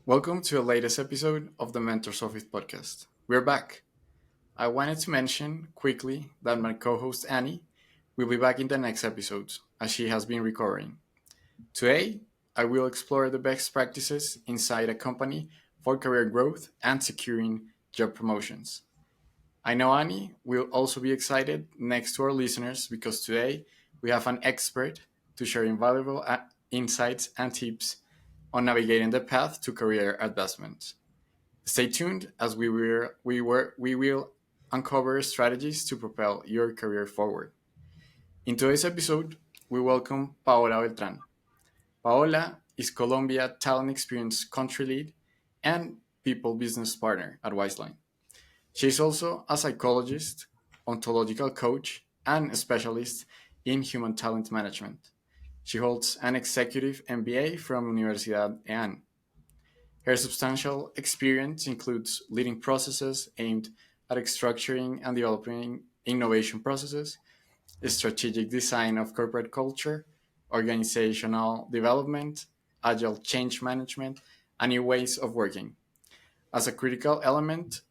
Welcome to the latest episode of the Mentors Office podcast. We're back. I wanted to mention quickly that my co host Annie will be back in the next episodes as she has been recovering. Today, I will explore the best practices inside a company for career growth and securing job promotions. I know Annie will also be excited next to our listeners because today we have an expert to share invaluable insights and tips on navigating the path to career advancement. Stay tuned as we will uncover strategies to propel your career forward. In today's episode, we welcome Paola Beltran. Paola is Colombia Talent Experience Country Lead and People Business Partner at Wiseline. She is also a psychologist, ontological coach, and a specialist in human talent management. She holds an executive MBA from Universidad EAN. Her substantial experience includes leading processes aimed at structuring and developing innovation processes, strategic design of corporate culture, organizational development, agile change management, and new ways of working. As a critical element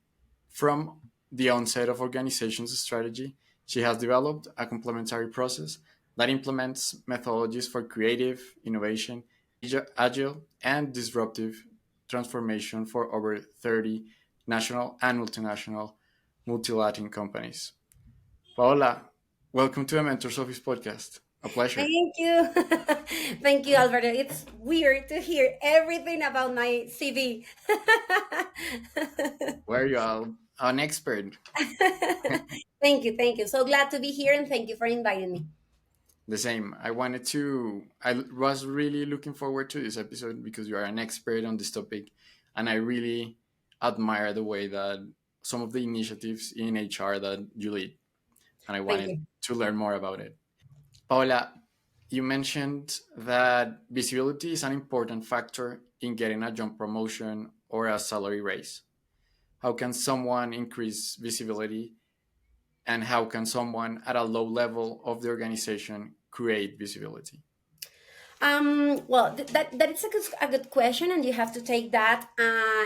from the onset of organization's strategy, she has developed a complementary process that implements methodologies for creative, innovation, agile, and disruptive transformation for over 30 national and multinational multilatin companies. Paola, welcome to the Mentors Office podcast. A pleasure. Thank you. Thank you, Alberto. It's weird to hear everything about my CV. Where you are an expert. Thank you. Thank you. So glad to be here and thank you for inviting me. The same. I was really looking forward to this episode because you are an expert on this topic. And I really admire the way that some of the initiatives in HR that you lead. And I Thank wanted you. to learn more about it. Paola, you mentioned that visibility is an important factor in getting a job promotion or a salary raise. How can someone increase visibility, and how can someone at a low level of the organization create visibility? That is a good question, and you have to take that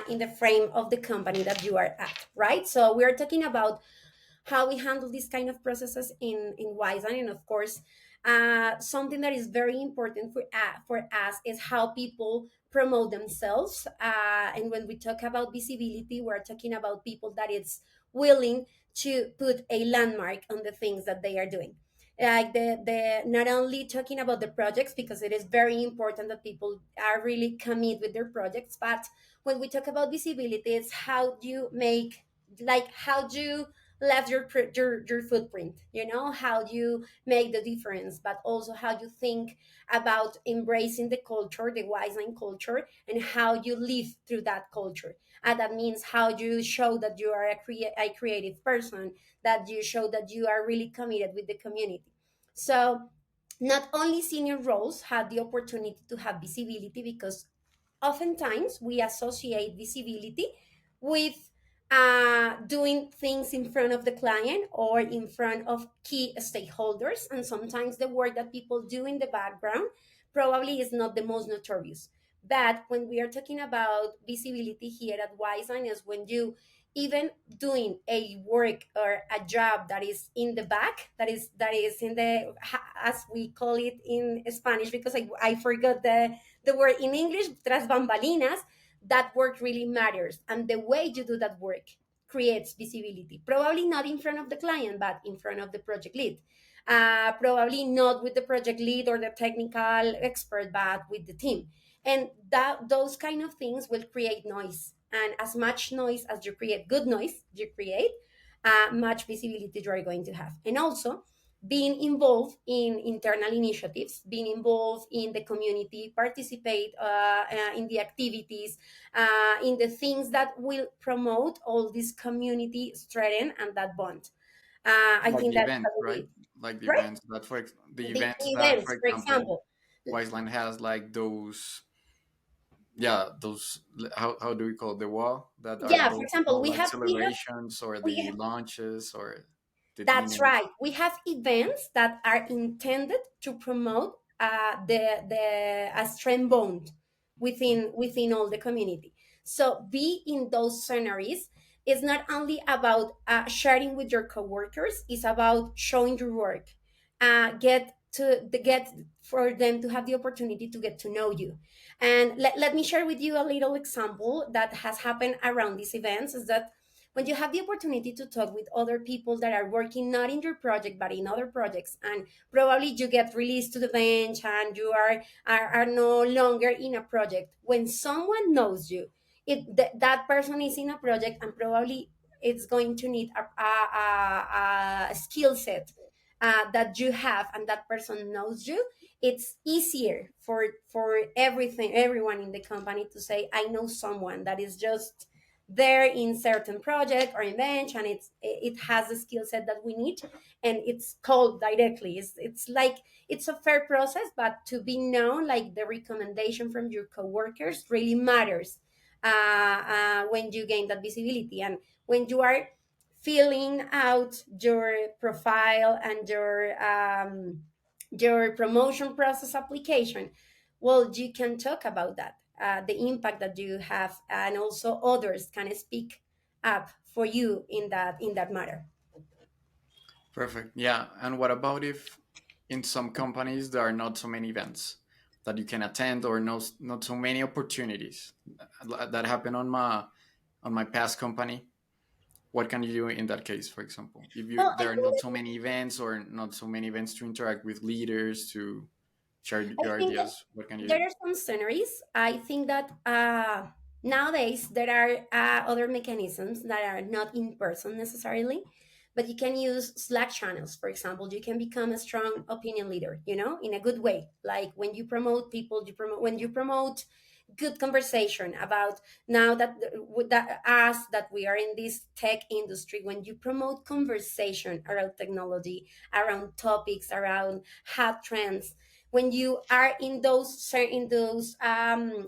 in the frame of the company that you are at, right? So we are talking about how we handle these kind of processes in Wiseline, and of course, something that is very important for us is how people promote themselves. And when we talk about visibility, we're talking about people that is willing to put a landmark on the things that they are doing, like the not only talking about the projects, because it is very important that people are really commit with their projects, but when we talk about visibility, it's how you make, like how you left your footprint, how you make the difference, but also how you think about embracing the culture, the Wiseline culture, and how you live through that culture. And that means how you show that you are a creative person, that you show that you are really committed with the community. So not only senior roles have the opportunity to have visibility, because oftentimes we associate visibility with doing things in front of the client or in front of key stakeholders. And sometimes the work that people do in the background probably is not the most notorious. But when we are talking about visibility here at Wiseline, is when you even doing a work or a job that is in the back, that is in the, as we call it in Spanish, because I forgot the word in English, tras bambalinas. That work really matters, and the way you do that work creates visibility, probably not in front of the client but in front of the project lead, probably not with the project lead or the technical expert, but with the team. And that those kind of things will create noise, and as much noise as you create, good noise you create, much visibility you are going to have. And also being involved in internal initiatives, being involved in the community, participate in the activities, in the things that will promote all this community strength and that bond. I Like think the that's events, right? probably Like the right. events that the The events that, for events, for example, example. Wiseline has like those, yeah, those, how do we call it? The wall that are Yeah, for those example, small like celebrations or we the have launches or the that's dinners. right. We have events that are intended to promote the a strength bond within all the community. So be in those scenarios is not only about sharing with your coworkers, it's about showing your work, get for them to have the opportunity to get to know you. And let me share with you a little example that has happened around these events is that when you have the opportunity to talk with other people that are working not in your project but in other projects, and probably you get released to the bench and you are no longer in a project, when someone knows you, that person is in a project and probably it's going to need a skill set that you have, and that person knows you. It's easier for everyone in the company to say, I know someone that is just there in certain project or in bench, and it has the skill set that we need, and it's called directly. It's like it's a fair process, but to be known, like the recommendation from your coworkers really matters when you gain that visibility, and when you are filling out your profile and your promotion process application. Well, you can talk about that, the impact that you have, and also others can speak up for you in that matter. Perfect. Yeah. And what about if in some companies there are not so many events that you can attend, or not so many opportunities that happen on my past company? What can you do in that case, for example, if Well, I there are think not so many events, or not so many events to interact with leaders to share I your think ideas? What can you there do? are some scenarios. I think that nowadays there are other mechanisms that are not in person necessarily, but you can use Slack channels. For example, you can become a strong opinion leader, in a good way. Like when you promote people, when you promote good conversation about, now that us that we are in this tech industry, when you promote conversation around technology, around topics, around hot trends, when you are in those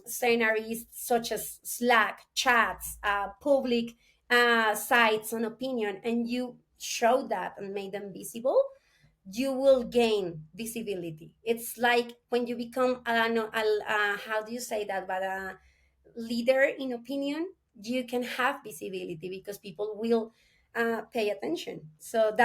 scenarios such as Slack chats, public sites on opinion, and you show that and make them visible, you will gain visibility. It's like when you become, I don't know, how do you say that, but leader in opinion, you can have visibility because people will pay attention. So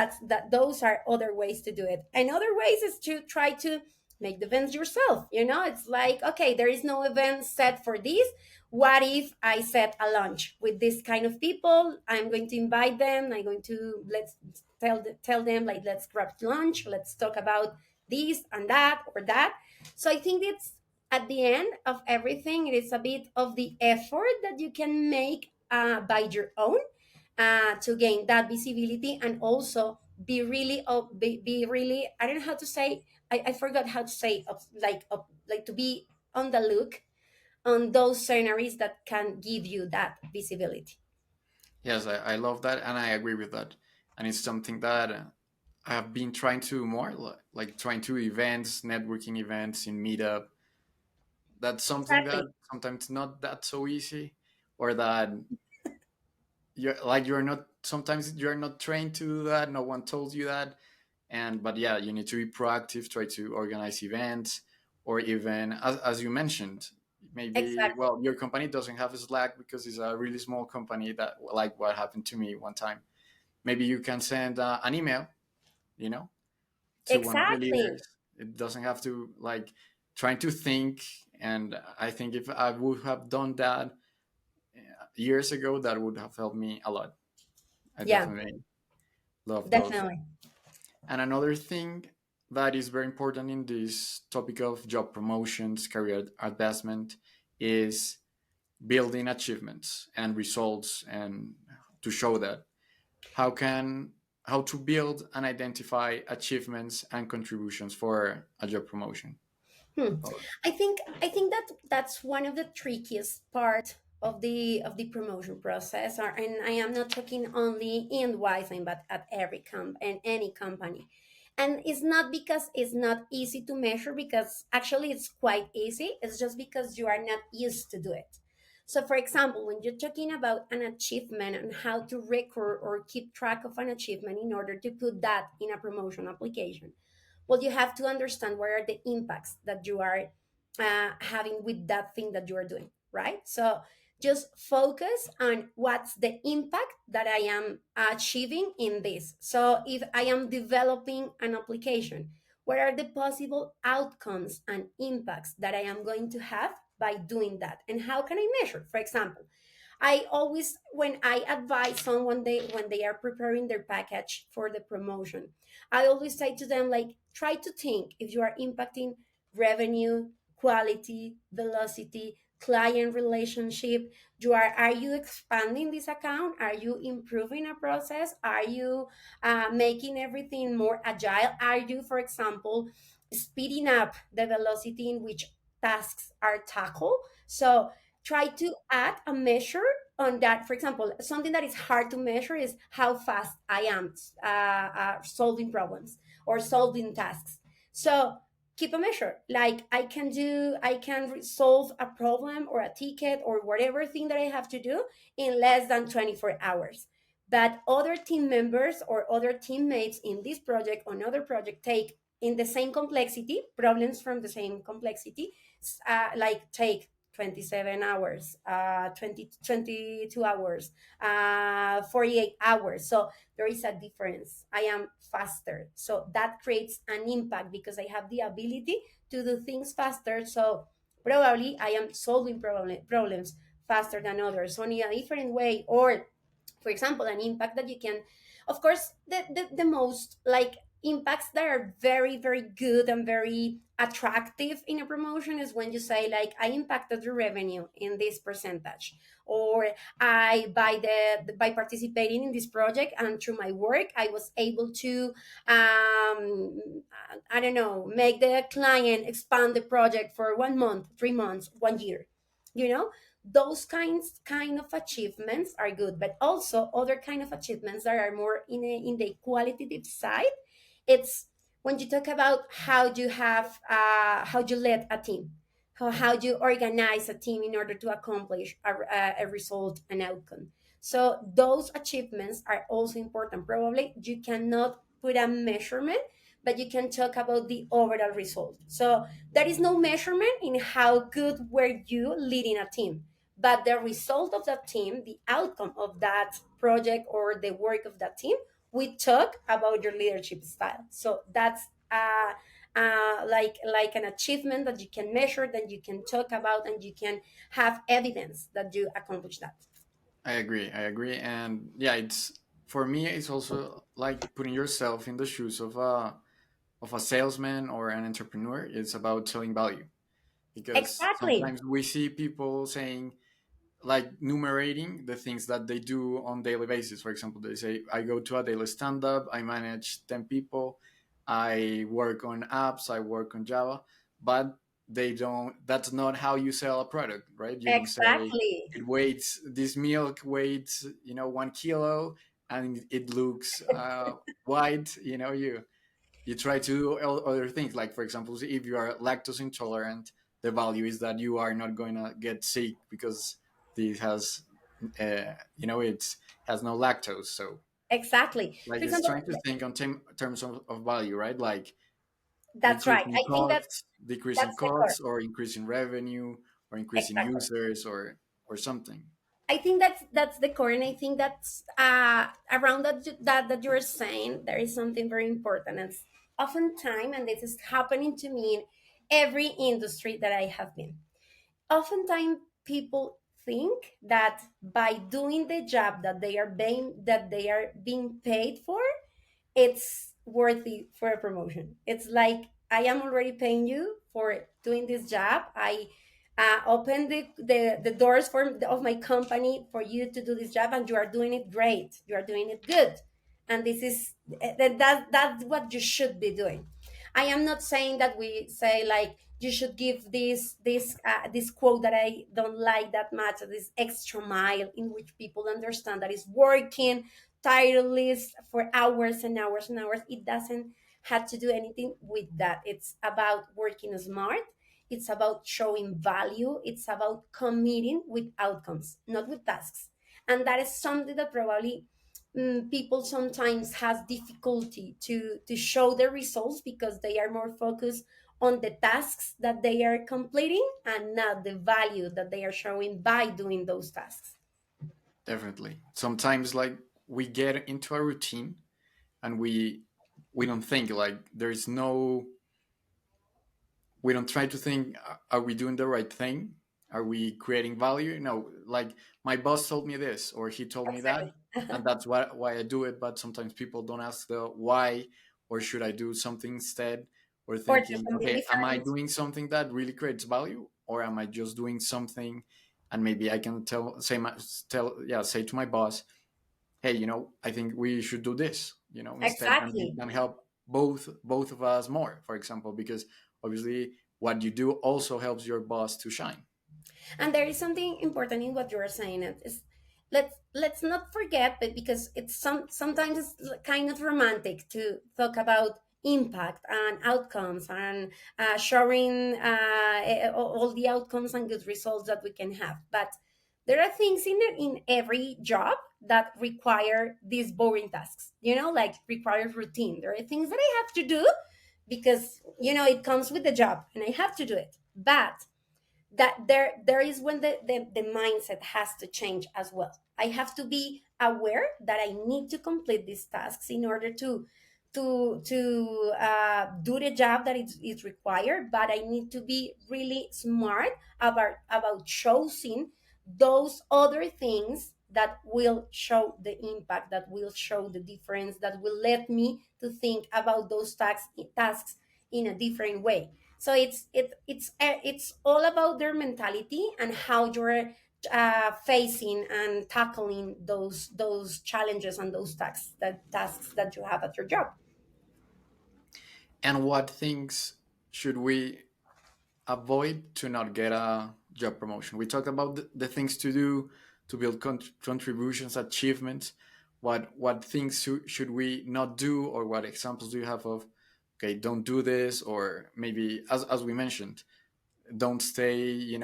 those are other ways to do it, and other ways is to try to make the events yourself. It's like, okay, there is no event set for this. What if I set a lunch with this kind of people? I'm going to invite them. I'm going to let's tell them, like, let's grab lunch, let's talk about this and that or that. So I think it's, at the end of everything, it is a bit of the effort that you can make by your own to gain that visibility, and also be really, I don't know how to say, I forgot how to say, like to be on the look on those scenarios that can give you that visibility. Yes, I love that, and I agree with that. And it's something that I have been trying to more, like trying to events, networking events in Meetup. That's something that Exactly. sometimes not that so easy, or that you're not, sometimes you're not trained to do that. No one told you that. And but yeah, you need to be proactive, try to organize events, or even as you mentioned, maybe, Exactly. well, your company doesn't have a Slack because it's a really small company, that like what happened to me one time. Maybe you can send an email, you know to one of the Exactly. leaders. It doesn't have to, like, trying to think. And I think if I would have done that years ago, that would have helped me a lot. I Yeah, definitely love those. definitely. And another thing that is very important in this topic of job promotions, career advancement, is building achievements and results, and to show that how can how to build and identify achievements and contributions for a job promotion. Hmm. Paola. I think that that's one of the trickiest part of the promotion process. And I am not talking only in Wiseline, but at every and any company. And it's not because it's not easy to measure, because actually it's quite easy. It's just because you are not used to do it. So, for example, when you're talking about an achievement and how to record or keep track of an achievement in order to put that in a promotion application, well, you have to understand what are the impacts that you are having with that thing that you are doing, right? So just focus on what's the impact that I am achieving in this. So if I am developing an application, what are the possible outcomes and impacts that I am going to have by doing that? And how can I measure? For example, I always, when I advise someone when they are preparing their package for the promotion, I always say to them like, try to think if you are impacting revenue, quality, velocity, client relationship. Are you expanding this account? Are you improving a process? Are you making everything more agile? Are you, for example, speeding up the velocity in which tasks are tackled? So try to add a measure on that. For example, something that is hard to measure is how fast I am solving problems or solving tasks. So keep a measure. Like I can solve a problem or a ticket or whatever thing that I have to do in less than 24 hours. But other team members or other teammates in this project or another project take in the same complexity, problems from the same complexity, like take 27 hours, 22 hours, 48 hours. So there is a difference. I am faster. So that creates an impact because I have the ability to do things faster. So probably I am solving problems faster than others, only a different way. Or for example, an impact that you can, of course, the most like impacts that are very very good and very attractive in a promotion is when you say like I impacted your revenue in this percentage, or I by participating in this project and through my work I was able to I don't know, make the client expand the project for 1 month, 3 months, 1 year, you know. Those kind of achievements are good, but also other kind of achievements that are more in the qualitative side. It's when you talk about how you lead a team, how you organize a team in order to accomplish a result, an outcome. So those achievements are also important. Probably you cannot put a measurement, but you can talk about the overall result. So there is no measurement in how good were you leading a team, but the result of that team, the outcome of that project or the work of that team, we talk about your leadership style. So that's like an achievement that you can measure, that you can talk about, and you can have evidence that you accomplished that. I agree. I agree. And yeah, it's for me. It's also like putting yourself in the shoes of a salesman or an entrepreneur. It's about selling value because Exactly. sometimes we see people saying like numerating the things that they do on daily basis. For example, they say, I go to a daily stand up, I manage 10 people, I work on apps, I work on Java, but they don't, that's not how you sell a product, right? You don't say Exactly. it weighs, this milk weighs, 1 kilo and it looks white, you try to do other things. Like, for example, if you are lactose intolerant, the value is that you are not going to get sick because this has, it has no lactose. So, Exactly. like, For it's example, trying to think on terms of value, right? Like that's right. I think decreasing that's the core. costs, or increasing revenue, or increasing Exactly. users, or something. I think that's the core, and I think that's around that you're saying there is something very important. And oftentimes, and this is happening to me in every industry that I have been. Oftentimes, people think that by doing the job that they are being paid for, it's worthy for a promotion. It's like I am already paying you for doing this job. I open the doors of my company for you to do this job, and you are doing it great. You are doing it good, and this is that's what you should be doing. I am not saying that we say like you should give this quote that I don't like that much, this extra mile in which people understand that is working tireless for hours and hours and hours. It doesn't have to do anything with that. It's about working smart. It's about showing value. It's about committing with outcomes, not with tasks. And that is something that probably people sometimes has difficulty to show the results because they are more focused on the tasks that they are completing and not the value that they are showing by doing those tasks. Definitely. Sometimes like we get into a routine and we don't think like there's no we don't try to think are we doing the right thing, are we creating value? No, like my boss told me this or he told me that, Exactly. and that's why I do it. But sometimes people don't ask the why, or should I do something instead, or Or do thinking something okay, am I different. doing something that really creates value, or am I just doing something and maybe I can say to my boss, hey, I think we should do this, instead, and it Exactly. can help both of us more, for example, because obviously what you do also helps your boss to shine. And there is something important in what you are saying. It is, let's not forget, but because it's sometimes it's kind of romantic to talk about impact and outcomes and showing all the outcomes and good results that we can have. But there are things in every job that require these boring tasks. Like requires routine. There are things that I have to do because it comes with the job and I have to do it. But that there is when the mindset has to change as well. I have to be aware that I need to complete these tasks in order to do the job that is required, but I need to be really smart about choosing those other things that will show the impact, that will show the difference, that will let me to think about those tasks in a different way. So it's all about their mentality and how you're facing and tackling those challenges and those tasks that you have at your job. And what things should we avoid to not get a job promotion? We talked about the things to do to build contributions, achievements. What things should we not do, or what examples do you have of, okay, don't do this, or maybe as we mentioned, don't stay,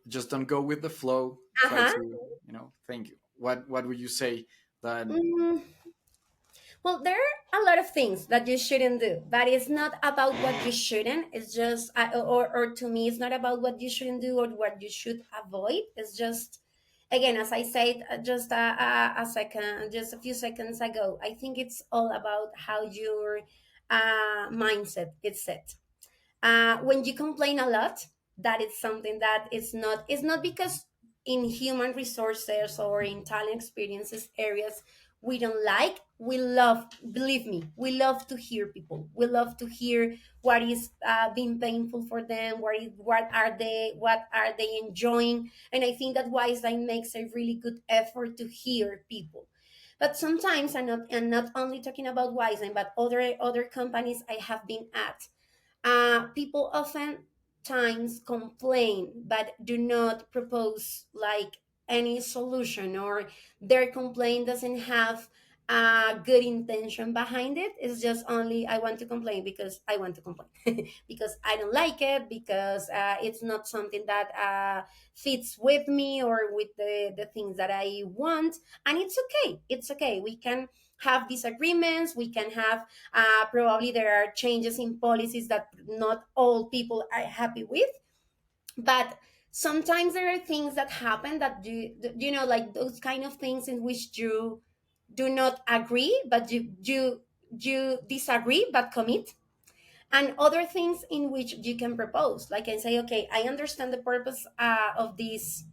just don't go with the flow, try Uh-huh. to, think. What would you say that? Mm, well, there are a lot of things that you shouldn't do, but it's not about what you shouldn't. It's just, or to me, it's not about what you shouldn't do or what you should avoid. It's just, again, as I said just just a few seconds ago, I think it's all about how your mindset is set. When you complain a lot, that is something that is not because in human resources or in talent experiences areas we don't like. We love, believe me, we love to hear people. We love to hear what is being painful for them, what are they enjoying. And I think that Wiseline makes a really good effort to hear people. But sometimes, I'm not only talking about Wiseline, but other companies I have been at, people often times complain but do not propose like any solution, or their complaint doesn't have a good intention behind it. It's just only, I want to complain because I want to complain because I don't like it, because it's not something that fits with me or with the things that I want. And it's okay, it's okay, we can have disagreements, we can have probably there are changes in policies that not all people are happy with. But sometimes there are things that happen that like those kind of things in which you do not agree, but you disagree but commit. And other things in which you can propose, like I say, okay, I understand the purpose of this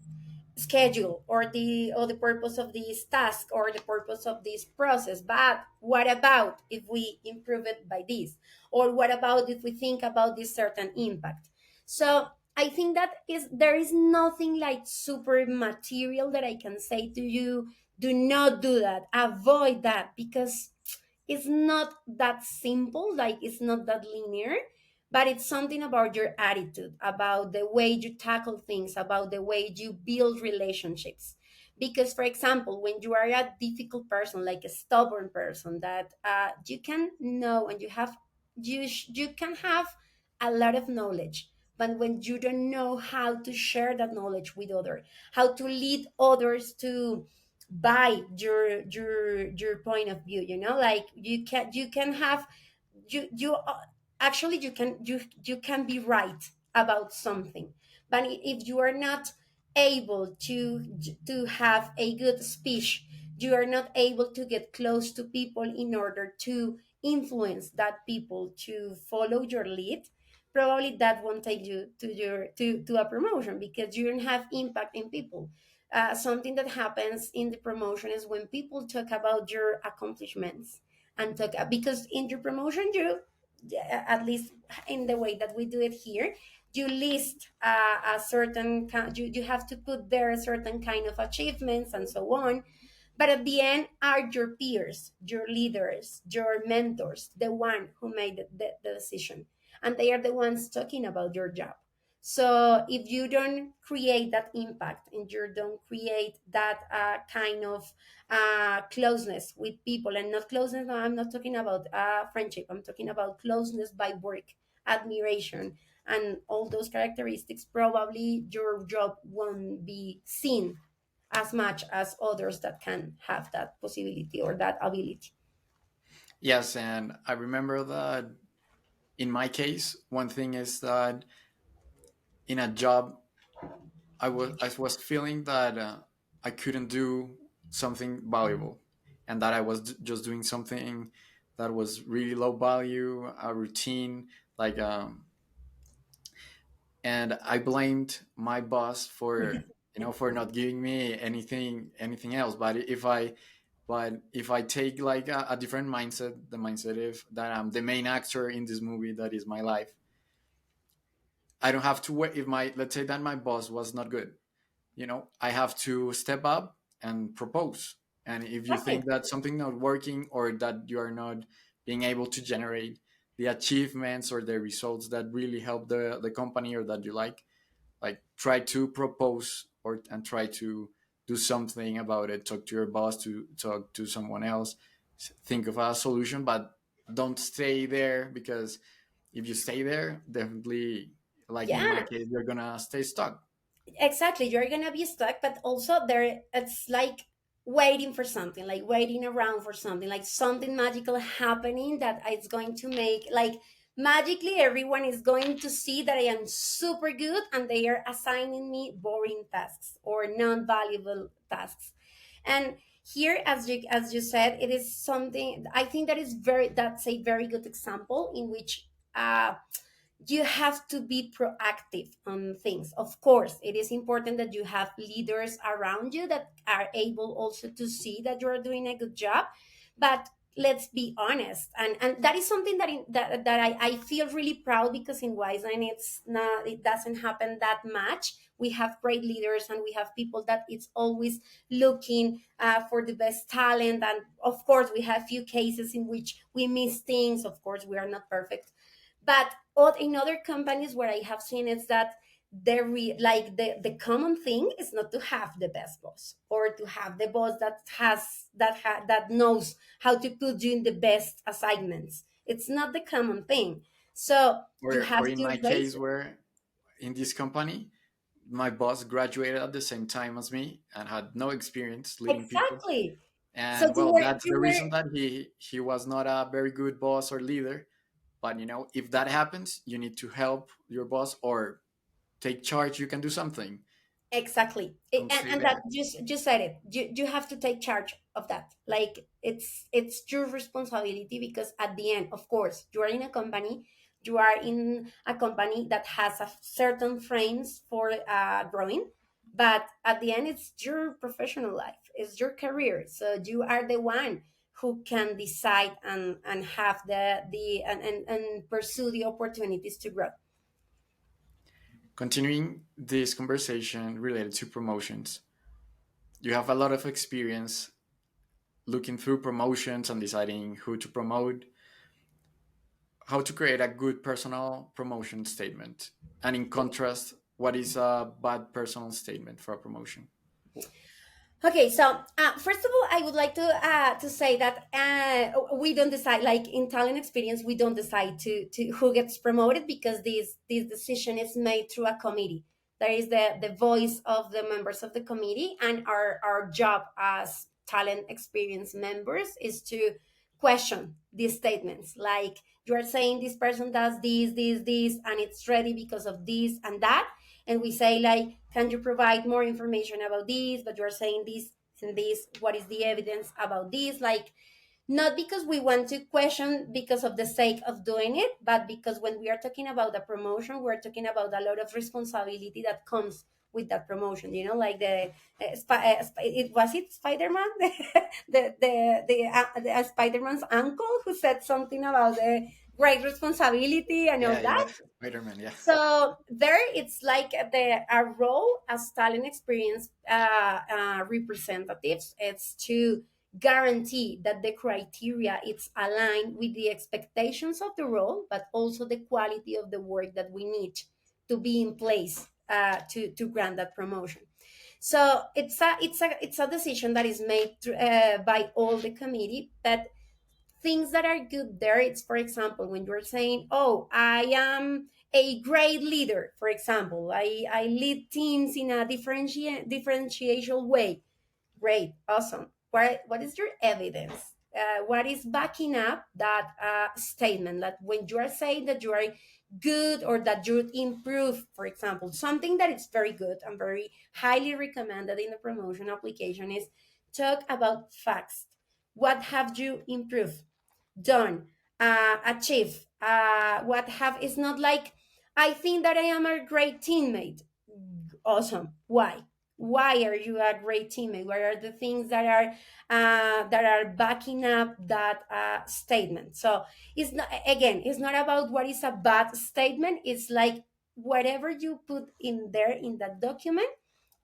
schedule, or the purpose of this task, or the purpose of this process, but what about if we improve it by this, or what about if we think about this certain impact? So I think that there is nothing like super material that I can say to you, do not do that, avoid that, because it's not that simple, like it's not that linear. But it's something about your attitude, about the way you tackle things, about the way you build relationships. Because, for example, when you are a difficult person, like a stubborn person, that you can know and you can have a lot of knowledge, but when you don't know how to share that knowledge with others, how to lead others to buy your point of view, like you can have you actually you can be right about something, but if you are not able to have a good speech, you are not able to get close to people in order to influence that people to follow your lead, probably that won't take you to a promotion because you don't have impact in people. Something that happens in the promotion is when people talk about your accomplishments and talk, because in your promotion you, at least in the way that we do it here, you list a certain you have to put there a certain kind of achievements and so on, but at the end are your peers, your leaders, your mentors, the one who made the decision, and they are the ones talking about your job. So if you don't create that impact and you don't create that kind of closeness with people, and not closeness, no, I'm not talking about friendship, I'm talking about closeness by work, admiration, and all those characteristics, probably your job won't be seen as much as others that can have that possibility or that ability. Yes, and I remember that in my case, one thing is that in a job, I was feeling that I couldn't do something valuable, and that I was just doing something that was really low value, a routine, like and I blamed my boss for for not giving me anything else. But if I take like a different mindset, the mindset of that I'm the main actor in this movie that is my life, I don't have to wait. If my let's say that my boss was not good, I have to step up and propose. And if you think Exactly. that something not working or that you are not being able to generate the achievements or the results that really help the company or that you like try to propose or and try to do something about it, talk to your boss, to talk to someone else, think of a solution, but don't stay there, because if you stay there, definitely, like in my Yeah, case, you're gonna stay stuck. exactly, you're gonna be stuck, but also there it's like waiting for something, like waiting around for something, like something magical happening that it's going to make, like magically everyone is going to see that I am super good and they are assigning me boring tasks or non-valuable tasks. And here, as you said, it is something I think that is very, that's a very good example in which you have to be proactive on things. Of course, it is important that you have leaders around you that are able also to see that you are doing a good job. But let's be honest, and that is something that I feel really proud, because in Wiseline it doesn't happen that much. We have great leaders and we have people that it's always looking for the best talent, and of course we have few cases in which we miss things. Of course, we are not perfect, but in other companies where I have seen is that like the common thing is not to have the best boss or to have the boss that that knows how to put you in the best assignments. It's not the common thing. So you Or have in to my raise case, it. where in this company, my boss graduated at the same time as me and had no experience leading people. Exactly. So And you well, were that's you the were reason that he was not a very good boss or leader. But if that happens, you need to help your boss or take charge. You can do something. Exactly. Don't stay And that there. just said it. You have to take charge of that. Like it's your responsibility, because at the end, of course, you are in a company. You are in a company that has a certain frames for growing, but at the end, it's your professional life. It's your career. So you are the one who can decide and have and pursue the opportunities to grow. Continuing this conversation related to promotions, you have a lot of experience looking through promotions and deciding who to promote, how to create a good personal promotion statement, and in contrast, what is a bad personal statement for a promotion. Okay, so first of all, I would like to say that we don't decide, like in talent experience, we don't decide to who gets promoted, because this decision is made through a committee. There is the voice of the members of the committee, and our job as talent experience members is to question these statements. Like you are saying this person does this, and it's ready because of this and that. And we say, like, can you provide more information about this? But you're saying this and this. What is the evidence about this? Like, not because we want to question because of the sake of doing it, but because when we are talking about a promotion, we're talking about a lot of responsibility that comes with that promotion. You know, like the it was it Spider-Man, the Spider-Man's uncle who said something about the great responsibility and all Yeah, that. yeah, Spider-Man. Yeah, So there, it's like the our role as talent experience representatives. It's to guarantee that the criteria it's aligned with the expectations of the role, but also the quality of the work that we need to be in place to grant that promotion. So it's a decision that is made by all the committee. But things that are good there, it's, for example, when you're saying, oh, I am a great leader, for example, I lead teams in a differential way. Great, awesome. What is your evidence? What is backing up that statement? That when you are saying that you are good or that you improve, for example, something that is very good and very highly recommended in the promotion application is talk about facts. What have you improved, done, achieved? What have is not like, I think that I am a great teammate. Awesome. Why are you a great teammate? What are the things that are backing up that statement? So it's not, again, it's not about what is a bad statement. It's like whatever you put in there in that document,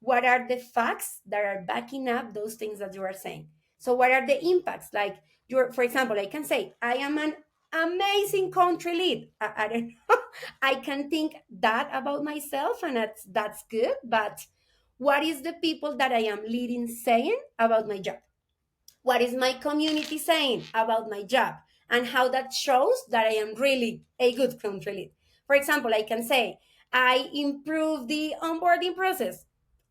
what are the facts that are backing up those things that you are saying? So what are the impacts? Like, you're, for example, I can say I am an amazing country lead. I don't know. I can think that about myself, and that's good. But what is the people that I am leading saying about my job? What is my community saying about my job? And how that shows that I am really a good country lead. For example, I can say I improve the onboarding process.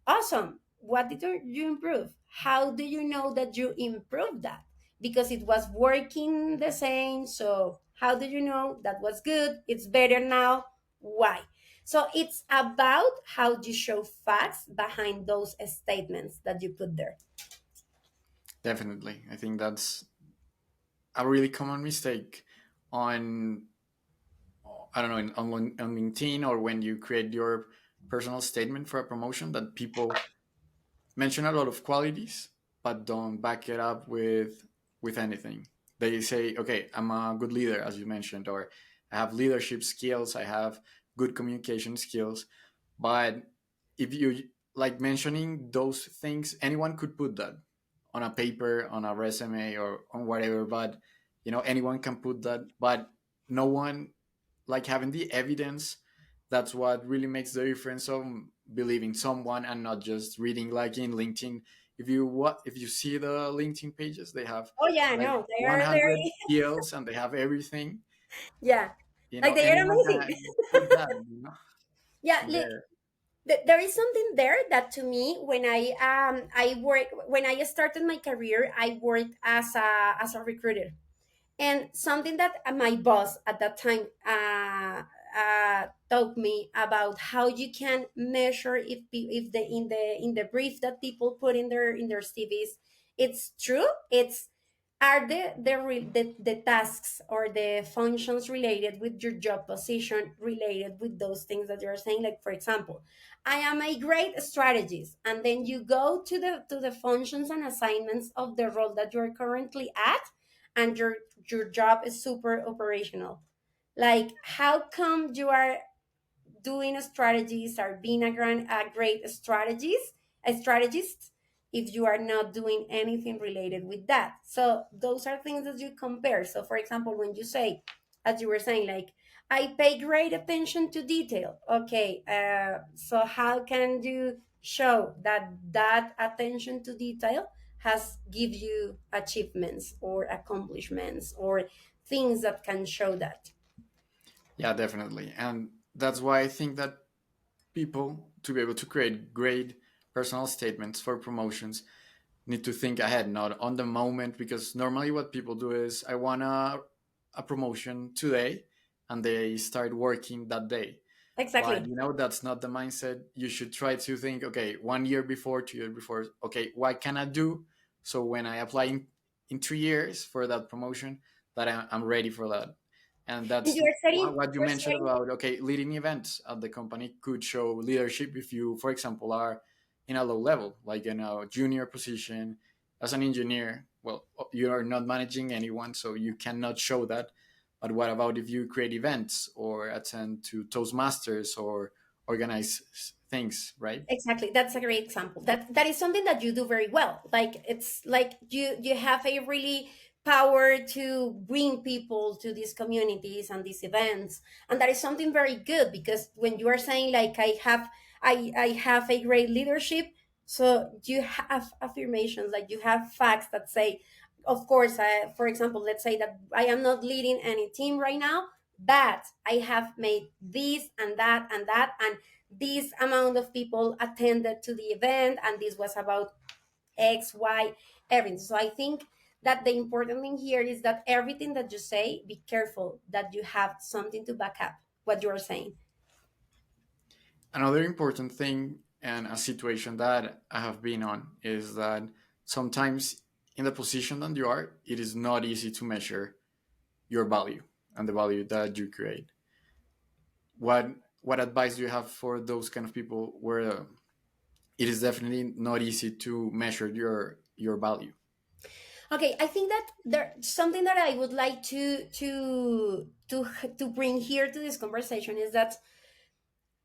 Awesome. What did you improve? How do you know that you improved that? Because it was working the same. So, how do you know that was good? It's better now. Why? So, it's about how you show facts behind those statements that you put there. definitely. I think that's a really common mistake on, I don't know, on LinkedIn, or when you create your personal statement for a promotion, that people mention a lot of qualities but don't back it up with anything. They say, okay, I'm a good leader, as you mentioned, or I have leadership skills, I have good communication skills. But if you like mentioning those things, anyone could put that on a paper, on a resume, or on whatever. But anyone can put that, but no one like having the evidence. That's what really makes the difference of believing someone and not just reading, like in LinkedIn. If you see the LinkedIn pages, they have Oh yeah, like no, they are 100 very skills and they have everything. yeah, like they are Anyone amazing. can put that Yeah, there. there is something there that to me, when I work, when I started my career, I worked as a recruiter. And something that my boss at that time taught me about how you can measure if the in the brief that people put in their CVs, it's true. It's, are the tasks or the functions related with your job position related with those things that you're saying. Like, for example, I am a great strategist, and then you go to the functions and assignments of the role that you're currently at, and your job is super operational. Like, how come you are doing strategies or being a great strategist if you are not doing anything related with that? So those are things that you compare. So, for example, when you say, as you were saying, like, I pay great attention to detail. Okay, so how can you show that that attention to detail has give you achievements or accomplishments or things that can show that? Yeah, definitely. And that's why I think that people, to be able to create great personal statements for promotions, need to think ahead, not on the moment, because normally what people do is I want a promotion today, and they start working that day. But Exactly. that's not the mindset. You should try to think, okay, 1 year before, 2 years before, okay, what can I do so when I apply in 3 years for that promotion, that I'm ready for that. And And that's you're saying, what you you're mentioned saying about, okay, leading events at the company could show leadership if you, for example, are in a low level, like in a junior position as an engineer. Well, you are not managing anyone, so you cannot show that. But what about if you create events or attend to Toastmasters or organize things, right? exactly, that's a great example. That is something that you do very well. Like it's like you have a really power to bring people to these communities and these events, and that is something very good, because when you are saying like I have a great leadership, so you have affirmations, like you have facts that say, of course, for example, let's say that I am not leading any team right now, but I have made this and that and that, and this amount of people attended to the event, and this was about X, Y, everything. So I think that the important thing here is that everything that you say, be careful that you have something to back up what you are saying. Another important thing and a situation that I have been on is that sometimes in the position that you are, it is not easy to measure your value and the value that you create. What what advice do you have for those kind of people where it is definitely not easy to measure your value? Okay, I think that there's something that I would like to bring here to this conversation is that,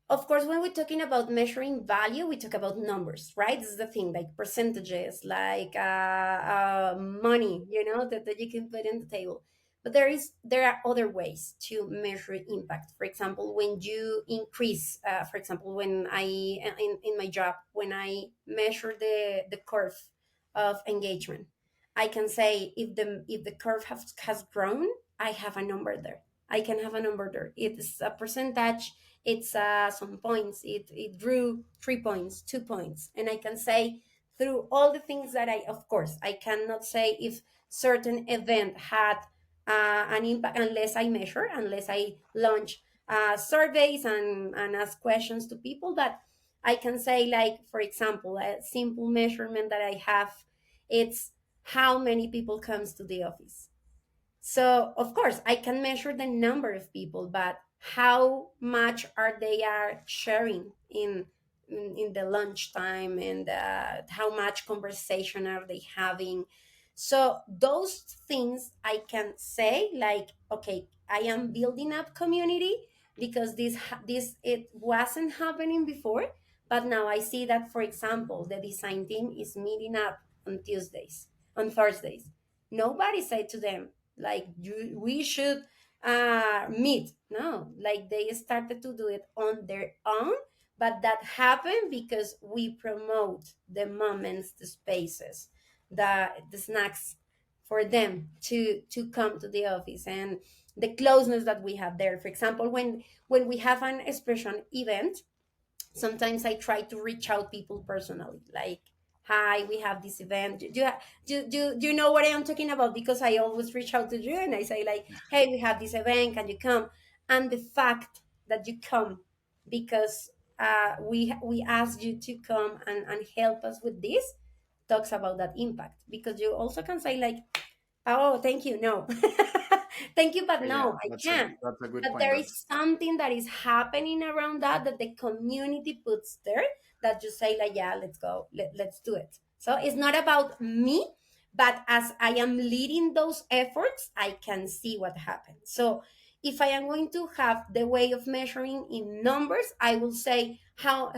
of course, when we're talking about measuring value, we talk about numbers, right? This is the thing, like percentages, like money, that you can put in the table. But there are other ways to measure impact. For example, when you increase, for example, when I in my job, when I measure the curve of engagement, I can say if the curve has grown, I have a number there. I can have a number there. It's a percentage, it's some points, it grew 3 points, 2 points, and I can say through all the things that I, of course I cannot say if certain event had an impact unless I measure, unless I launch surveys and ask questions to people. But I can say, like, for example, a simple measurement that I have, it's how many people comes to the office. So of course I can measure the number of people, but how much are sharing in the lunchtime, and how much conversation are they having? So those things I can say, like, okay, I am building up community because this it wasn't happening before, but now I see that, for example, the design team is meeting up on Tuesdays, on Thursdays. Nobody said to them like we should meet. No, like they started to do it on their own, but that happened because we promote the moments, the spaces, the snacks for them to come to the office, and the closeness that we have there. For example, when we have an expression event, sometimes I try to reach out people personally, like, hi, we have this event. Do you know what I am talking about? Because I always reach out to you and I say, like, hey, we have this event, can you come? And the fact that you come because we asked you to come and help us with this talks about that impact, because you also can say, like, oh, thank you. No. Thank you, but Yeah, no, I can't. that's a good But point. there is something that is happening around that the community puts there, that you say, like, yeah, let's go. Let's do it. So it's not about me, but as I am leading those efforts, I can see what happens. So if I am going to have the way of measuring in numbers, I will say how,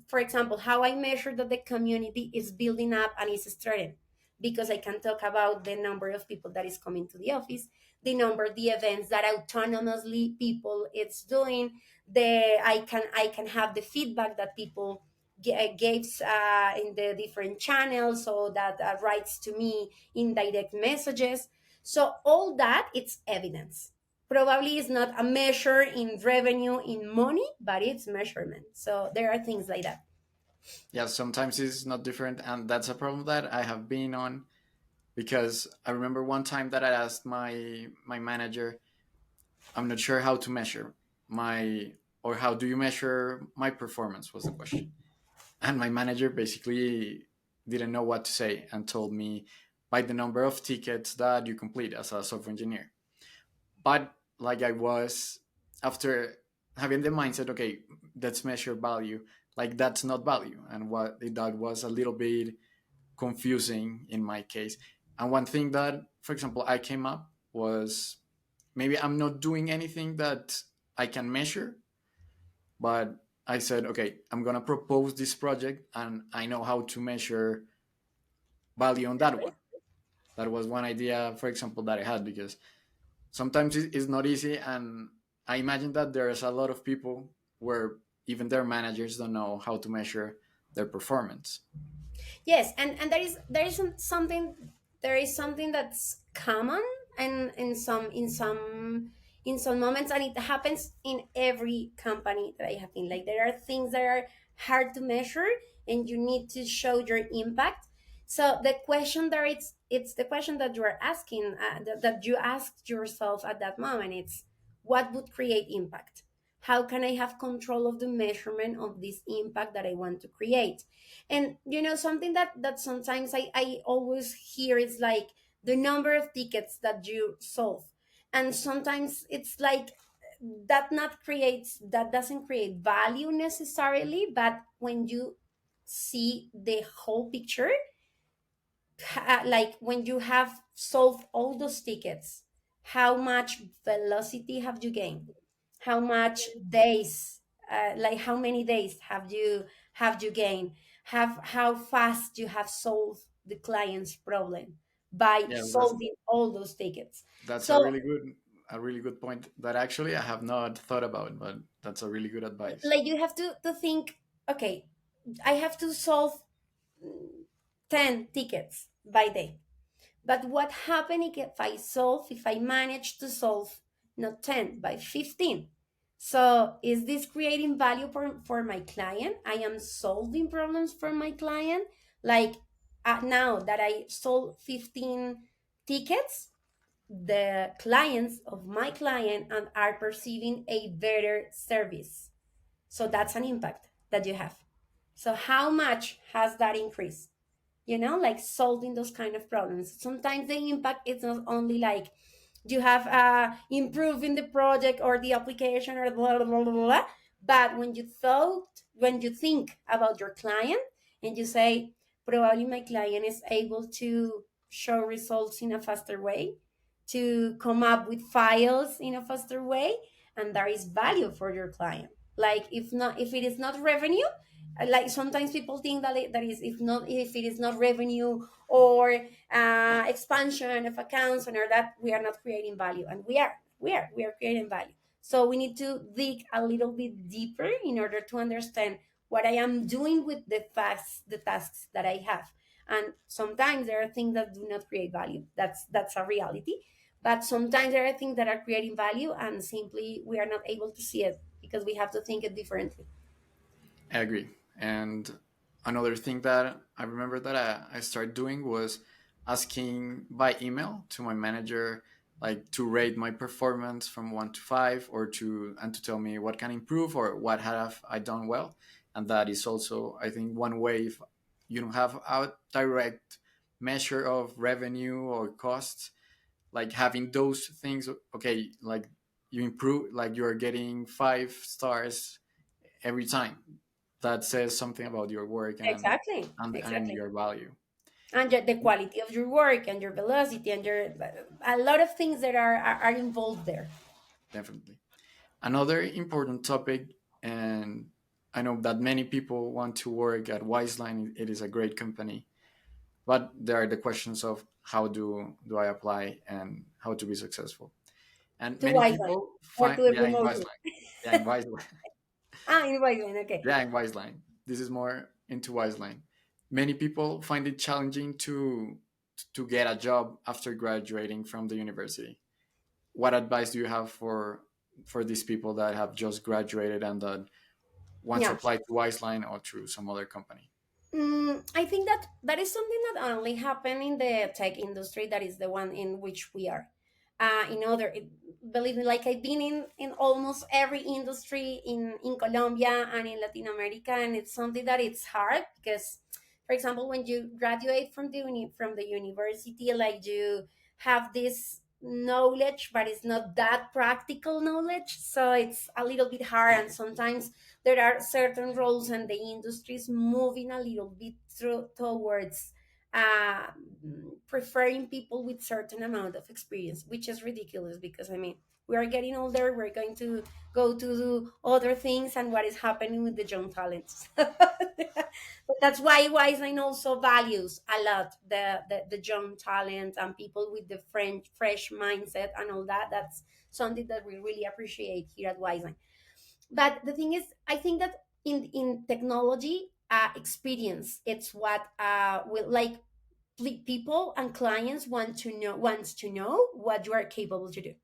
for example, how I measure that the community is building up and is starting, because I can talk about the number of people that is coming to the office, the events that autonomously people it's doing. I can have the feedback that people gives in the different channels, so that writes to me in direct messages. So all that, it's evidence. Probably it's not a measure in revenue in money, but it's measurement. So there are things like that. Yeah, sometimes it's not different, and that's a problem that I have been on, because I remember one time that I asked my manager, I'm not sure how to measure my, or how do you measure my performance, was the question. And my manager basically didn't know what to say and told me by the number of tickets that you complete as a software engineer. But like I was, after having the mindset, okay, let's measure value, like that's not value. And what that was a little bit confusing in my case. And one thing that, for example, I came up was, maybe I'm not doing anything that I can measure, but I said, okay, I'm gonna propose this project, and I know how to measure value on that one. That was one idea, for example, that I had, because sometimes it's not easy, and I imagine that there's a lot of people where even their managers don't know how to measure their performance. Yes, and something, there is something that's common, and in some moments, and it happens in every company that I have been. Like, there are things that are hard to measure, and you need to show your impact. So the question there, it's the question that you are asking, that you asked yourself at that moment. It's, what would create impact? How can I have control of the measurement of this impact that I want to create? And something that sometimes I always hear is like the number of tickets that you solve. And sometimes it's like that doesn't create value necessarily, but when you see the whole picture, like when you have solved all those tickets, how much velocity have you gained? How much days, like how many days have you gained? Have How fast you have solved the client's problem by Yeah, solving all those tickets. that's So, a really good point that actually I have not thought about, but that's a really good advice. like, you have to think, okay, I have to solve 10 tickets by day. But what happens if I manage to solve not 10, but 15? So is this creating value for my client? I am solving problems for my client. Like, now that I sold 15 tickets, the clients of my client are perceiving a better service. So that's an impact that you have. So how much has that increased? Like solving those kind of problems. Sometimes the impact is not only like you have improving the project or the application or blah blah blah blah, blah, but when you think about your client, and you say, probably my client is able to show results in a faster way, to come up with files in a faster way, and there is value for your client. Like, if it is not revenue, like sometimes people think that is, if it is not revenue or expansion of accounts, or that we are not creating value, and we are creating value. So we need to dig a little bit deeper in order to understand what I am doing with the tasks that I have. And sometimes there are things that do not create value. That's a reality. But sometimes there are things that are creating value, and simply we are not able to see it because we have to think it differently. I agree. And another thing that I remember that I started doing was asking by email to my manager, like to rate my performance from 1 to 5, or to tell me what can improve or what have I done well. And that is also, I think, one way, if you don't have a direct measure of revenue or costs, like having those things, okay, like you improve, like you're getting 5 stars every time, that says something about your work Exactly, and exactly. your value. And the quality of your work, and your velocity, and your a lot of things that are involved there. Definitely. Another important topic, and I know that many people want to work at Wiseline. It is a great company, but there are the questions of how do I apply and how to be successful. And To many Wiseline, people or find, to the yeah, in promotion. Wiseline, yeah, in Wiseline, In Wiseline, okay. yeah, in Wiseline. This is more into Wiseline. Many people find it challenging to get a job after graduating from the university. What advice do you have for these people that have just graduated and that once Yeah. applied to Wiseline or through some other company? I think that that is something that only happen in the tech industry. That is the one in which we are. In other, believe me, like I've been in almost every industry in Colombia and in Latin America, and it's something that it's hard because, for example, when you graduate from from the university, like you have this knowledge, but it's not that practical knowledge, so it's a little bit hard, and sometimes there are certain roles and the industry is moving a little bit towards uh, preferring people with certain amount of experience, which is ridiculous because I mean we are getting older, we're going to go to do other things, and what is happening with the young talents. But that's why Wiseline also values a lot the young talent and people with the fresh mindset and all that. That's something that we really appreciate here at Wiseline. But the thing is, I think that in technology, experience it's what will like people and clients wants to know what you are capable to do.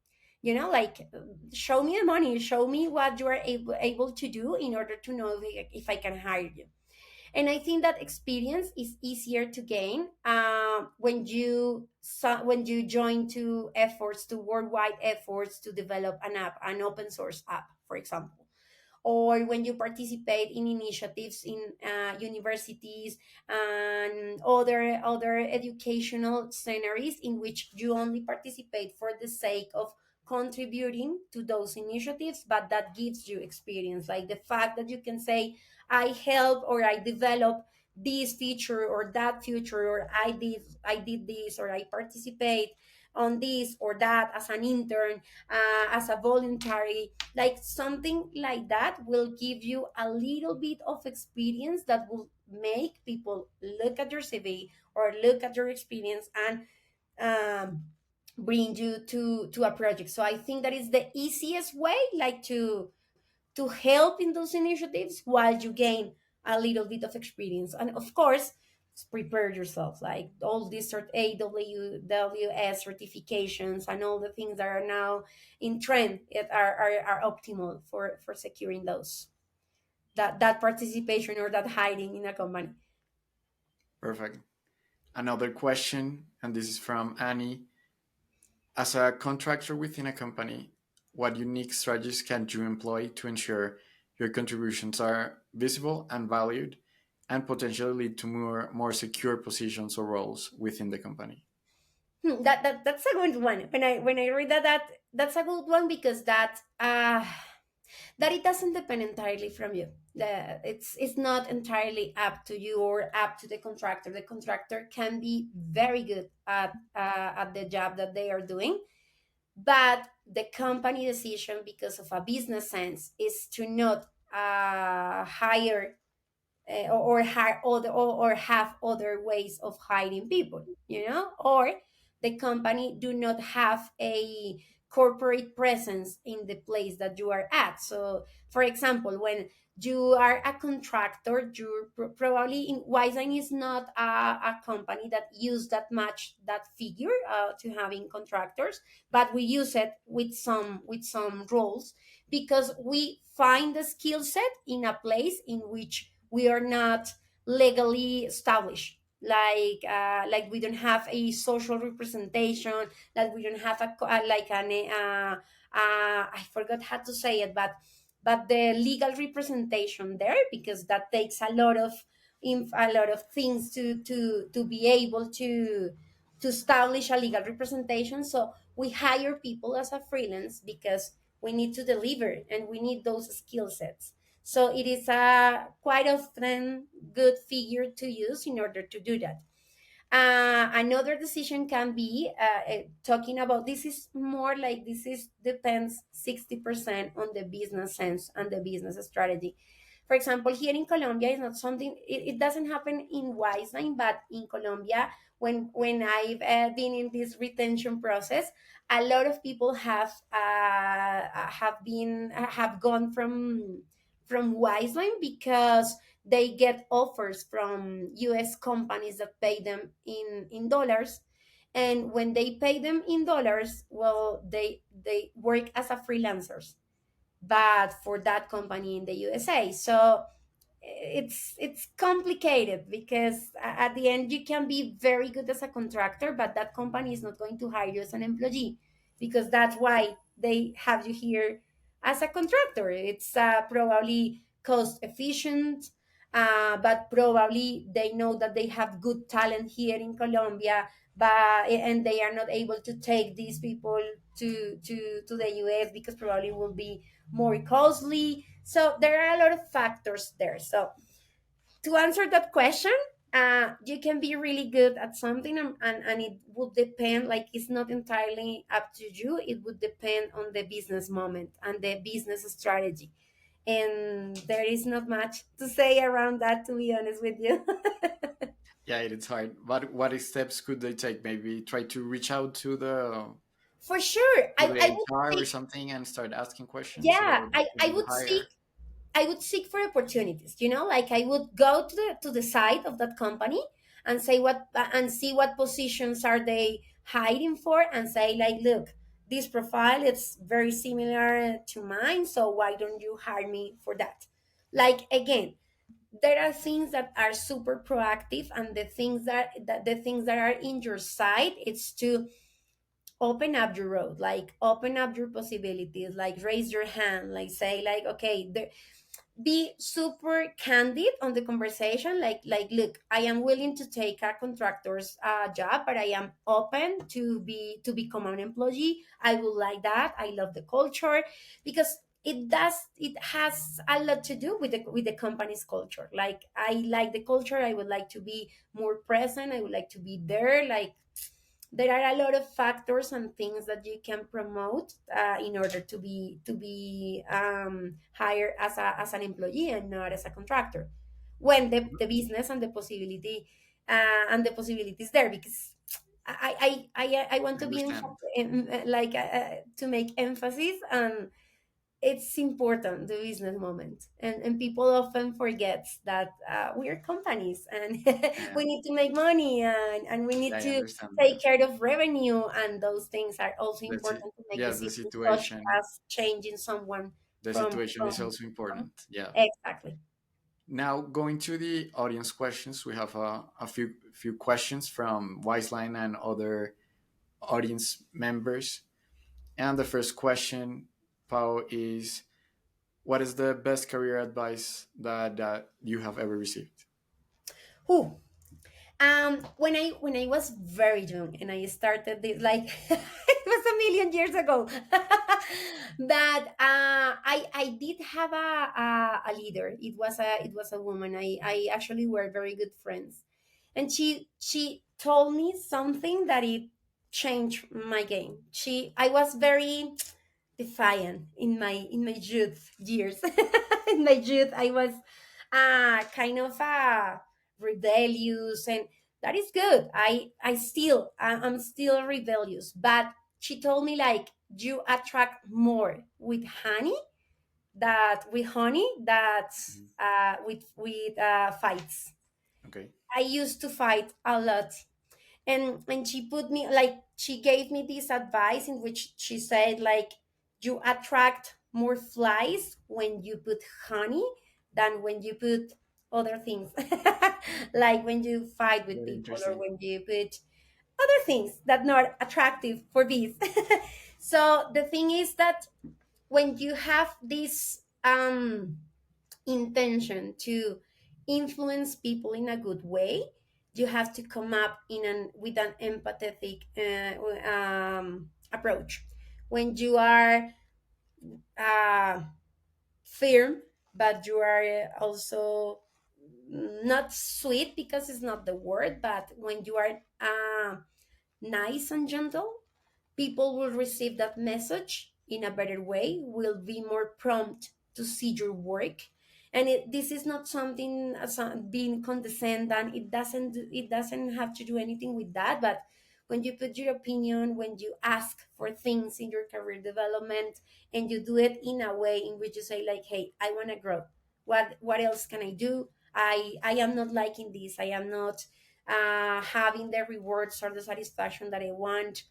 You know, like show me the money, show me what you are able to do in order to know if I can hire you. And I think that experience is easier to gain when you join to efforts, to worldwide efforts to develop an app, an open source app, for example, or when you participate in initiatives in universities and other educational scenarios in which you only participate for the sake of contributing to those initiatives, but that gives you experience, like the fact that you can say I help or I develop this feature or that feature, or I did this, or I participate on this or that as an intern, as a voluntary, like something like that will give you a little bit of experience that will make people look at your CV or look at your experience and um, bring you to a project. So I think that is the easiest way, like to help in those initiatives while you gain a little bit of experience. And of course, prepare yourself, like all these AWS certifications and all the things that are now in trend are optimal for securing those that participation or that hiding in a company. Perfect. Another question, and this is from Annie. As a contractor within a company, what unique strategies can you employ to ensure your contributions are visible and valued and potentially lead to more secure positions or roles within the company? That's a good one. When I read that's a good one because that it doesn't depend entirely from you. It's not entirely up to you or up to the contractor. The contractor can be very good at the job that they are doing, but the company decision, because of a business sense, is to not hire or have other ways of hiring people, you know, or the company do not have a corporate presence in the place that you are at. So for example, when you are a contractor, you're probably in Wiseline is not a company that use that much that figure to having contractors, but we use it with some roles because we find the skill set in a place in which we are not legally established, like we don't have a social representation, that we don't have like I forgot how to say it, but the legal representation there, because that takes a lot of a lot of things to be able to establish a legal representation. So we hire people as a freelance because we need to deliver and we need those skill sets. So it is a quite often good figure to use in order to do that. Another decision can be talking about, this is more like this is depends 60% on the business sense and the business strategy. For example, here in Colombia, it's not something, it doesn't happen in Wiseline, but in Colombia, when I've been in this retention process, a lot of people have gone from Wiseline because they get offers from US companies that pay them in dollars. And when they pay them in dollars, well, they work as a freelancers. but for that company in the USA. So it's complicated because at the end you can be very good as a contractor, but that company is not going to hire you as an employee because that's why they have you here as a contractor. It's probably cost efficient, but probably they know that they have good talent here in Colombia, but and they are not able to take these people to the US because probably will be more costly. So there are a lot of factors there. So to answer that question, you can be really good at something, and it would depend, like it's not entirely up to you. It would depend on the business moment and the business strategy. And there is not much to say around that, to be honest with you. Yeah, it's hard. What steps could they take? Maybe try to reach out For sure. to I the would HR or say, something and start asking questions yeah, about I the would hire. seek, I would seek for opportunities, like I would go to the site of that company and say what and see what positions are they hiring for, and say like, look, this profile is very similar to mine, so why don't you hire me for that? Like, again, there are things that are super proactive, and the things that are in your side, it's to open up your road, like open up your possibilities, like raise your hand, like say like, okay, be super candid on the conversation, like, look, I am willing to take a contractor's job, but I am open to become an employee. I would like that. I love the culture, because it has a lot to do with the company's culture. Like, I like the culture. I would like to be more present. I would like to be there. Like, there are a lot of factors and things that you can promote in order to be hired as an employee and not as a contractor, when the business and the possibility and the possibility is there. Because I want I to be understand. like to make emphasis on, it's important, the business moment, and people often forget that we are companies, and Yeah, we need to make money, and we yeah, need I to understand take that. care of revenue, and those things are also That's it. important to make Yes, decisions, such as changing someone the situation is also from important. Yeah. exactly. Now, going to the audience questions, we have a few questions from Wiseline and other audience members. And the first question, Pau, is what is the best career advice that you have ever received? Who when I was very young and I started this, like it was a million years ago, that I did have a leader. It was a woman. I actually were very good friends, and she told me something that it changed my game. I was very defiant in my youth years. In my youth, I was kind of rebellious, and that is good. I'm still rebellious, but she told me like, you attract more with honey that Mhm. with fights. Okay. I used to fight a lot, and she gave me this advice in which she said like, you attract more flies when you put honey than when you put other things, like when you fight with Very people, or interesting. when you put other things that not attractive for bees. So the thing is that when you have this intention to influence people in a good way, you have to come up with an empathetic approach. When you are uh, firm, but you are also not sweet, because it's not the word, but when you are nice and gentle, people will receive that message in a better way, will be more prompt to see your work. And this is not something being condescending. It doesn't have to do anything with that. But when you put your opinion, when you ask for things in your career development, and you do it in a way in which you say like, hey, I want to grow, what else can I do? I am not liking this. I am not having the rewards or the satisfaction that I want.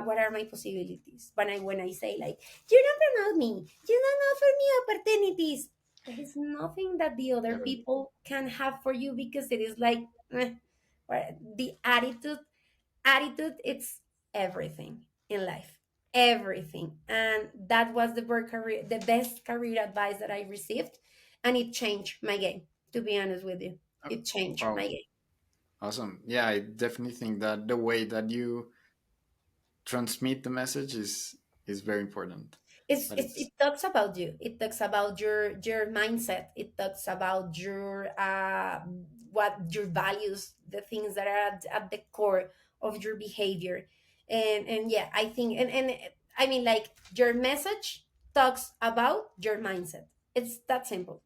what are my possibilities? When I say like, you don't promote me, you don't offer me opportunities, there is nothing that the other Yeah. people can have for you, because it is like, the attitude, it's everything in life, everything. And that was the best career advice that I received, and it changed my game, to be honest with you. Oh, It changed wow. my game. Awesome. Yeah, I definitely think that the way that you transmit the message is very important. That It it's talks about you, it talks about your mindset, it talks about your what your values, the things that are at the core of your behavior. And yeah, I think, and I mean, like, your message talks about your mindset. It's that simple.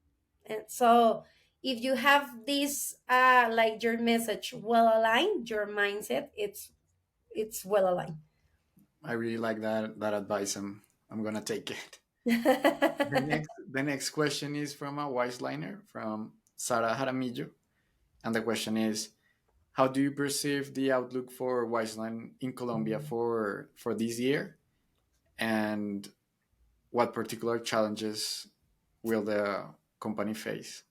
And so if you have this, like, your message well aligned, your mindset, it's well aligned. I really like that advice. I'm gonna take it. The next question is from a Wiseliner from Sara Jaramillo, and the question is, how do you perceive the outlook for Wiseline in Colombia for this year, and what particular challenges will the company face?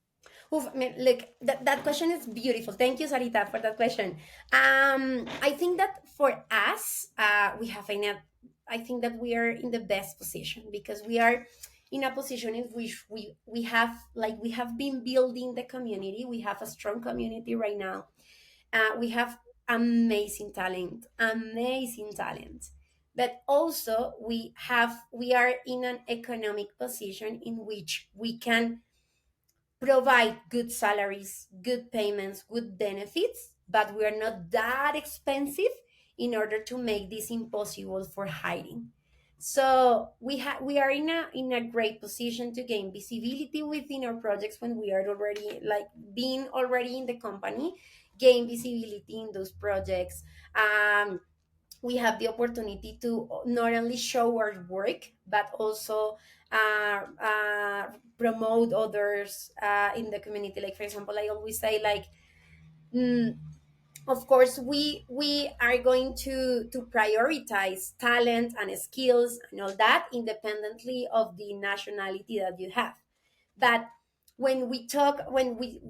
Oof, I mean, look, that question is beautiful. Thank you, Sarita, for that question. I think that for us, we have I think that we are in the best position, because we are in a position in which we have, like, we have been building the community. We have a strong community right now. We have amazing talent. But also we are in an economic position in which we can provide good salaries, good payments, good benefits, but we are not that expensive in order to make this impossible for hiding. So we are in a great position to gain visibility within our projects when we are already, like, being already in the company, gain visibility in those projects. We have the opportunity to not only show our work, but also promote others in the community. Like, for example, I always say, like, mm, of course we are going to prioritize talent and skills and all that, independently of the nationality that you have. But when we talk, when we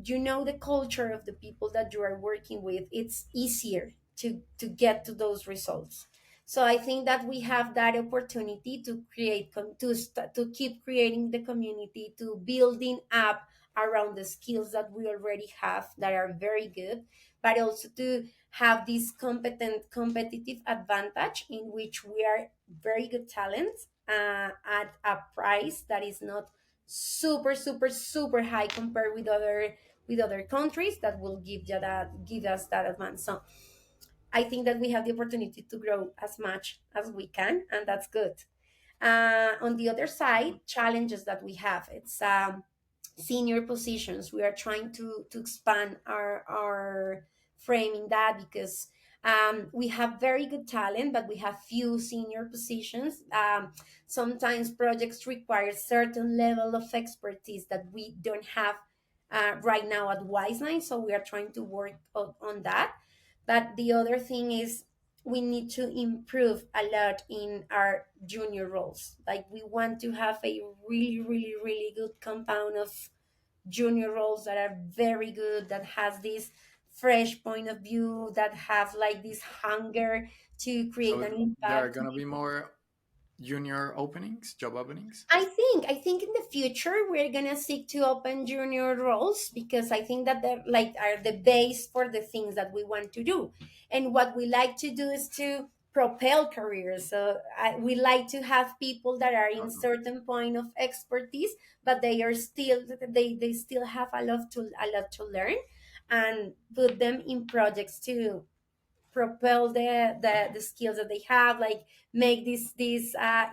you know the culture of the people that you are working with, it's easier to get to those results. So I think that we have that opportunity to create to keep creating the community, to building up around the skills that we already have that are very good, but also to have this competitive advantage in which we are very good talents, at a price that is not super high compared with other countries that will give us that advance. So I think that we have the opportunity to grow as much as we can, and that's good. On the other side, challenges that we have, it's senior positions. We are trying to expand our frame in that, because we have very good talent, but we have few senior positions. Sometimes projects require certain level of expertise that we don't have right now at Wiseline, so we are trying to work on that. But the other thing is, we need to improve a lot in our junior roles. Like, we want to have a really good compound of junior roles that are very good, that has this fresh point of view, that have, like, this hunger to create an So there are impact. gonna be more junior openings, job openings. I think in the future we're gonna seek to open junior roles, because I think that they're, like, are the base for the things that we want to do. And what we like to do is to propel careers. So we like to have people that are in Awesome. certain point of expertise, but they still have a lot to learn, and put them in projects to propel the skills that they have, like, make this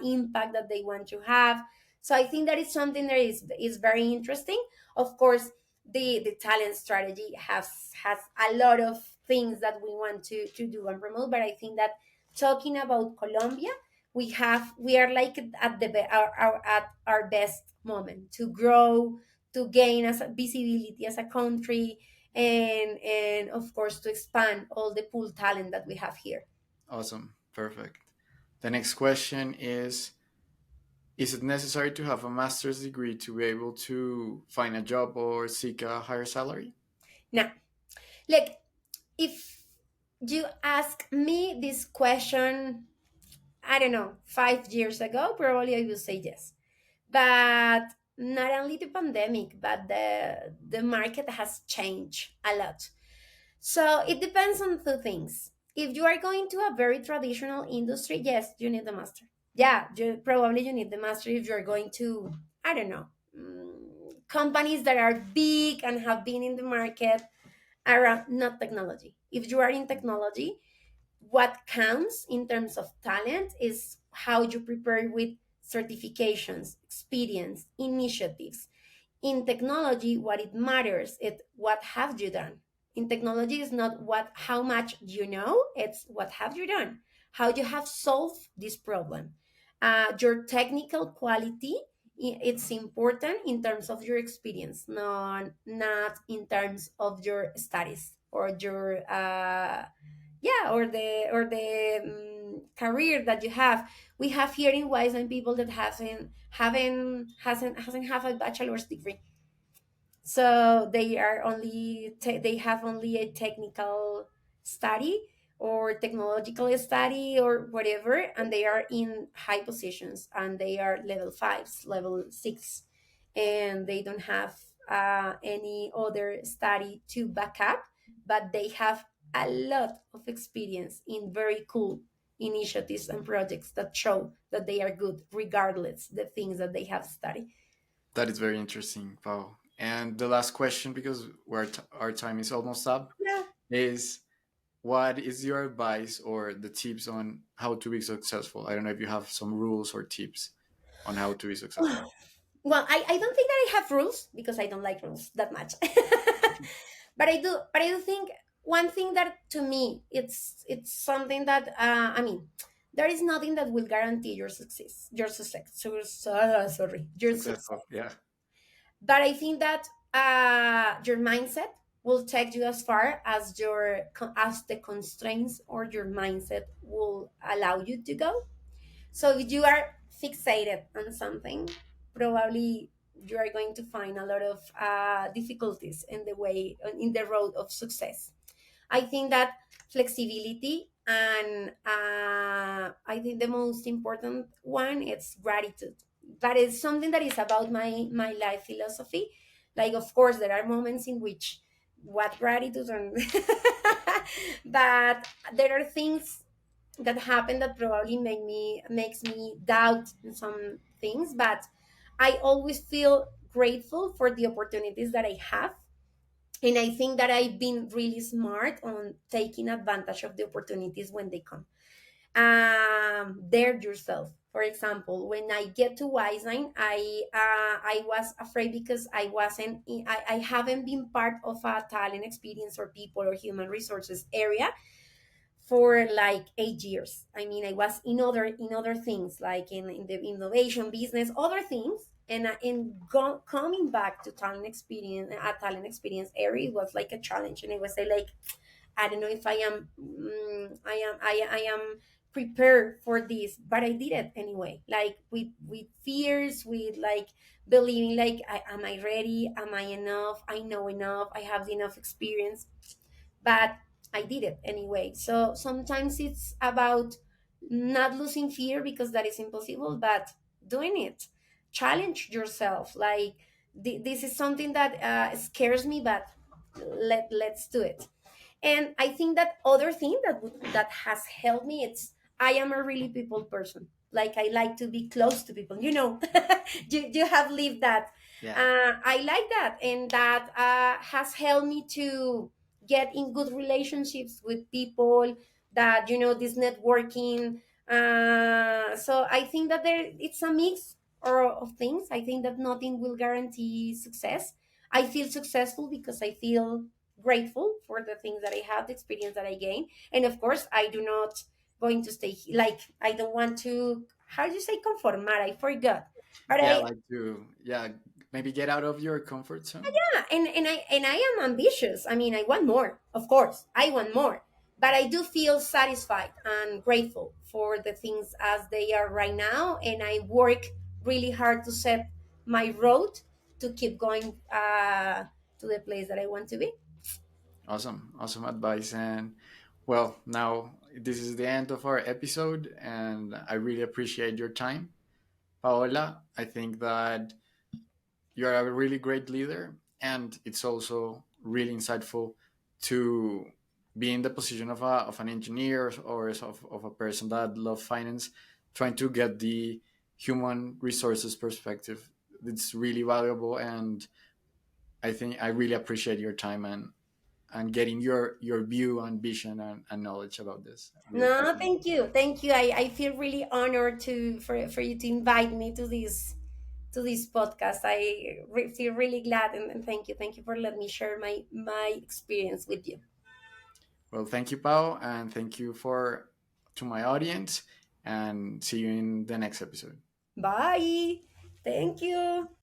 impact that they want to have. So I think that is something that is very interesting. Of course, the talent strategy has a lot of things that we want to do and promote, but I think that, talking about Colombia, we are, like, at at our best moment to grow, to gain as a visibility as a country, and of course to expand all the pool talent that we have here. Awesome. Perfect. The next question is it necessary to have a master's degree to be able to find a job or seek a higher salary? Now, like, if you ask me this question, I don't know, 5 years ago, probably I would say yes. But not only the pandemic, but the market has changed a lot. So it depends on two things. If you are going to a very traditional industry, yes, you need the master. Yeah, you need the master if you're going to, I don't know, companies that are big and have been in the market around, not technology. If you are in technology, what counts in terms of talent is how you prepare with certifications, experience, initiatives. In technology, what it matters is what have you done. In technology is not what how much you know, it's what have you done, how you have solved this problem. Your technical quality, it's important in terms of your experience, not in terms of your studies or your yeah, or the career that you have. We have here in Wiseline people that hasn't have a bachelor's degree, so they have only a technical study or technological study or whatever, and they are in high positions and they are level fives, level six, and they don't have any other study to back up, but they have a lot of experience in very cool initiatives and projects that show that they are good regardless the things that they have studied. That is very interesting, Pau. And the last question, because our time is almost up, Yeah. is what is your advice or the tips on how to be successful? I don't know if you have some rules or tips on how to be successful. Well, I don't think that I have rules because I don't like rules that much. But I do think one thing that to me it's something that I mean, there is nothing that will guarantee your Successful, success. yeah. But I think that your mindset will take you as far as as the constraints or your mindset will allow you to go. So if you are fixated on something, probably you are going to find a lot of difficulties in the way in the road of success. I think that flexibility and I think the most important one is gratitude. That is something that is about my life philosophy. Like, of course, there are moments in which what gratitude and but there are things that happen that probably makes me doubt some things, but I always feel grateful for the opportunities that I have, and I think that I've been really smart on taking advantage of the opportunities when they come. Dare yourself. For example, when I get to Wiseline, I was afraid because I haven't been part of a talent experience or people or human resources area for like 8 years. I mean, I was in other things like in the innovation business, other things, and coming back to talent experience area, it was like a challenge, and I was like, I don't know if I am, I am prepared for this, but I did it anyway. Like with fears, with like believing, like, am I ready? Am I enough? I know enough. I have enough experience, but I did it anyway. So sometimes it's about not losing fear because that is impossible, but doing it. Challenge yourself. Like this is something that scares me, but let's do it. And I think that other thing that has helped me, it's I am a really people person. Like I like to be close to people. You have lived that. Yeah. I like that, and that has helped me to get in good relationships with people. That this networking. So I think that it's a mix of things. I think that nothing will guarantee success. I feel successful because I feel grateful for the things that I have, the experience that I gain. And of course, I do not going to stay like I don't want to. How do you say conformar? I forgot, but Yeah, I like to, yeah, maybe get out of your comfort zone. yeah, and I am ambitious. I mean, I want more. Of course, I want more. but I do feel satisfied and grateful for the things as they are right now, and I work really hard to set my road to keep going to the place that I want to be. Awesome, awesome advice. And well, now this is the end of our episode, and I really appreciate your time, Paola. I think that you're a really great leader, and it's also really insightful to be in the position of an engineer or of a person that loves finance, trying to get the human resources perspective. It's really valuable, and I think I really appreciate your time and getting your view and vision and knowledge about this. I No, think, thank you, thank you. I feel really honored to for you to invite me to this podcast. Feel really glad, and thank you for letting me share my experience with you. well, thank you, Pao, and thank you for to my audience, and see you in the next episode. Bye. Thank you.